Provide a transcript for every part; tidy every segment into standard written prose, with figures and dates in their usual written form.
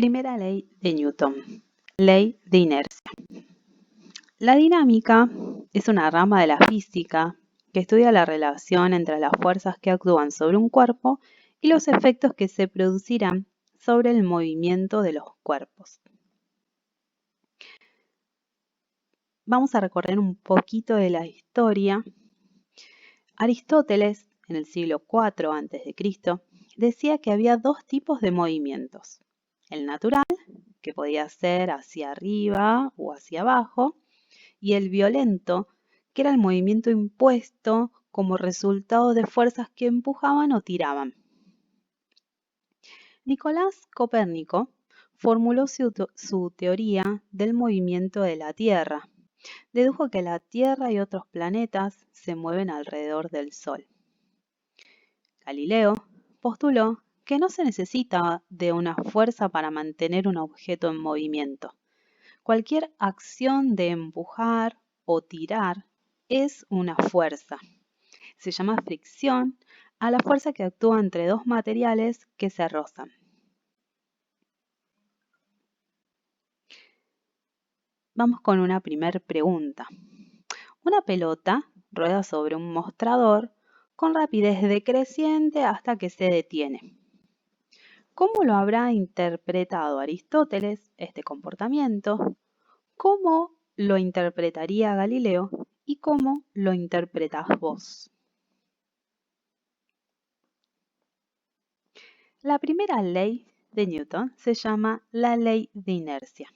Primera ley de Newton, ley de inercia. La dinámica es una rama de la física que estudia la relación entre las fuerzas que actúan sobre un cuerpo y los efectos que se producirán sobre el movimiento de los cuerpos. Vamos a recorrer un poquito de la historia. Aristóteles, en el siglo IV a.C., decía que había dos tipos de movimientos: el natural, que podía ser hacia arriba o hacia abajo, y el violento, que era el movimiento impuesto como resultado de fuerzas que empujaban o tiraban. Nicolás Copérnico formuló su teoría del movimiento de la Tierra. Dedujo que la Tierra y otros planetas se mueven alrededor del Sol. Galileo postuló que no se necesita de una fuerza para mantener un objeto en movimiento. Cualquier acción de empujar o tirar es una fuerza. Se llama fricción a la fuerza que actúa entre dos materiales que se rozan. Vamos con una primera pregunta. Una pelota rueda sobre un mostrador con rapidez decreciente hasta que se detiene. ¿Cómo lo habrá interpretado Aristóteles este comportamiento? ¿Cómo lo interpretaría Galileo? ¿Y cómo lo interpretás vos? La primera ley de Newton se llama la ley de inercia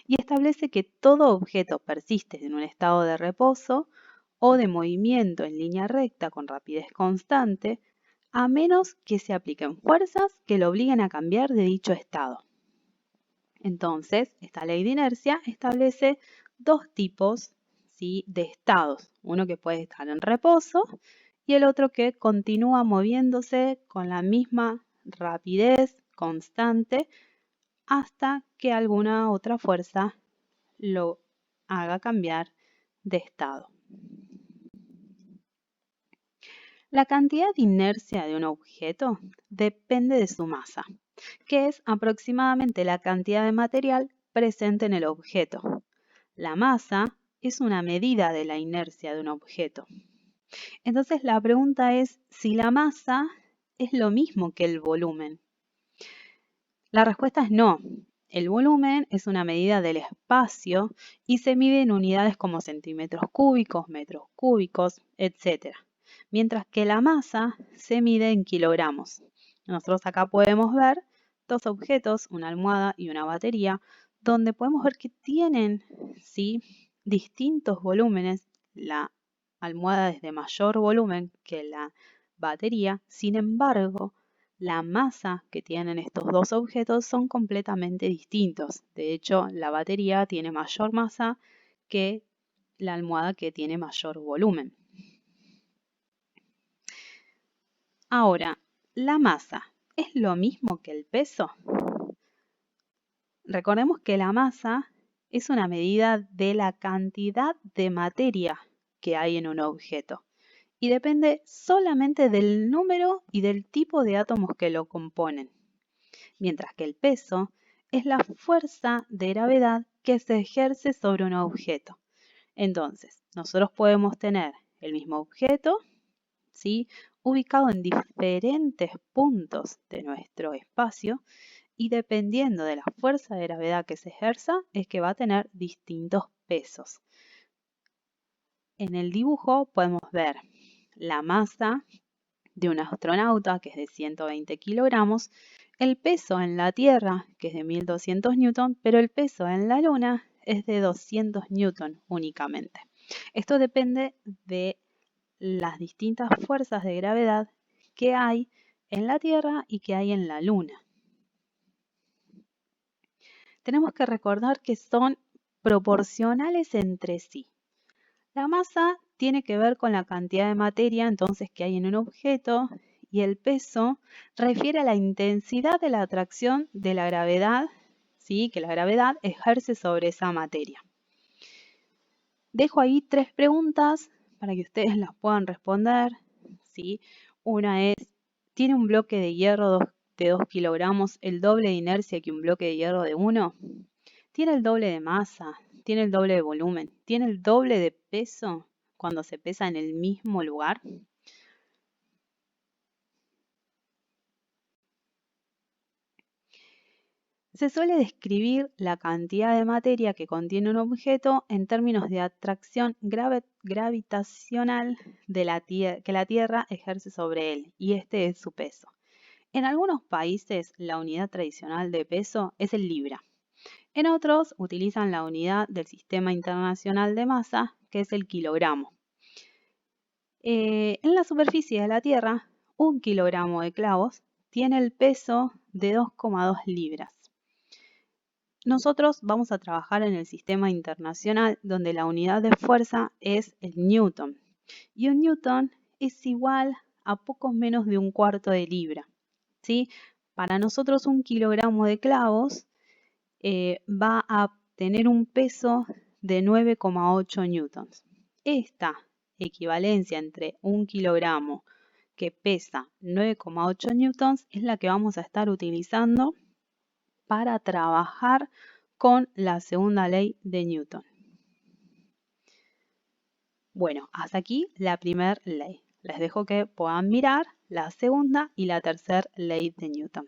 y establece que todo objeto persiste en un estado de reposo o de movimiento en línea recta con rapidez constante, a menos que se apliquen fuerzas que lo obliguen a cambiar de dicho estado. Entonces, esta ley de inercia establece dos tipos, ¿sí?, de estados. Uno que puede estar en reposo y el otro que continúa moviéndose con la misma rapidez constante hasta que alguna otra fuerza lo haga cambiar de estado. La cantidad de inercia de un objeto depende de su masa, que es aproximadamente la cantidad de material presente en el objeto. La masa es una medida de la inercia de un objeto. Entonces la pregunta es si la masa es lo mismo que el volumen. La respuesta es no. El volumen es una medida del espacio y se mide en unidades como centímetros cúbicos, metros cúbicos, etc. Mientras que la masa se mide en kilogramos. Nosotros acá podemos ver dos objetos, una almohada y una batería, donde podemos ver que tienen, ¿sí?, distintos volúmenes. La almohada es de mayor volumen que la batería, sin embargo, la masa que tienen estos dos objetos son completamente distintos. De hecho, la batería tiene mayor masa que la almohada, que tiene mayor volumen. Ahora, ¿la masa es lo mismo que el peso? Recordemos que la masa es una medida de la cantidad de materia que hay en un objeto y depende solamente del número y del tipo de átomos que lo componen, mientras que el peso es la fuerza de gravedad que se ejerce sobre un objeto. Entonces, nosotros podemos tener el mismo objeto, ¿sí?, ubicado en diferentes puntos de nuestro espacio, y dependiendo de la fuerza de gravedad que se ejerza, es que va a tener distintos pesos. En el dibujo podemos ver la masa de un astronauta, que es de 120 kilogramos, el peso en la Tierra, que es de 1200 newton, pero el peso en la Luna es de 200 newton únicamente. Esto depende de las distintas fuerzas de gravedad que hay en la Tierra y que hay en la Luna. Tenemos que recordar que son proporcionales entre sí. La masa tiene que ver con la cantidad de materia entonces que hay en un objeto, y el peso refiere a la intensidad de la atracción de la gravedad, ¿sí?, que la gravedad ejerce sobre esa materia. Dejo ahí tres preguntas para que ustedes las puedan responder, ¿sí? Una es: ¿tiene un bloque de hierro de 2 kilogramos el doble de inercia que un bloque de hierro de 1? ¿Tiene el doble de masa? ¿Tiene el doble de volumen? ¿Tiene el doble de peso cuando se pesa en el mismo lugar? Se suele describir la cantidad de materia que contiene un objeto en términos de atracción gravitacional que la Tierra ejerce sobre él, y este es su peso. En algunos países, la unidad tradicional de peso es el libra. En otros, utilizan la unidad del Sistema Internacional de Masa, que es el kilogramo. En la superficie de la Tierra, 1 kilogramo de clavos tiene el peso de 2,2 libras. Nosotros vamos a trabajar en el sistema internacional donde la unidad de fuerza es el newton. Y un newton es igual a poco menos de 1/4 de libra. ¿Sí? Para nosotros 1 kilogramo de clavos va a tener un peso de 9,8 newtons. Esta equivalencia entre 1 kilogramo que pesa 9,8 newtons es la que vamos a estar utilizando para trabajar con la segunda ley de Newton. Bueno, hasta aquí la primera ley. Les dejo que puedan mirar la segunda y la tercera ley de Newton.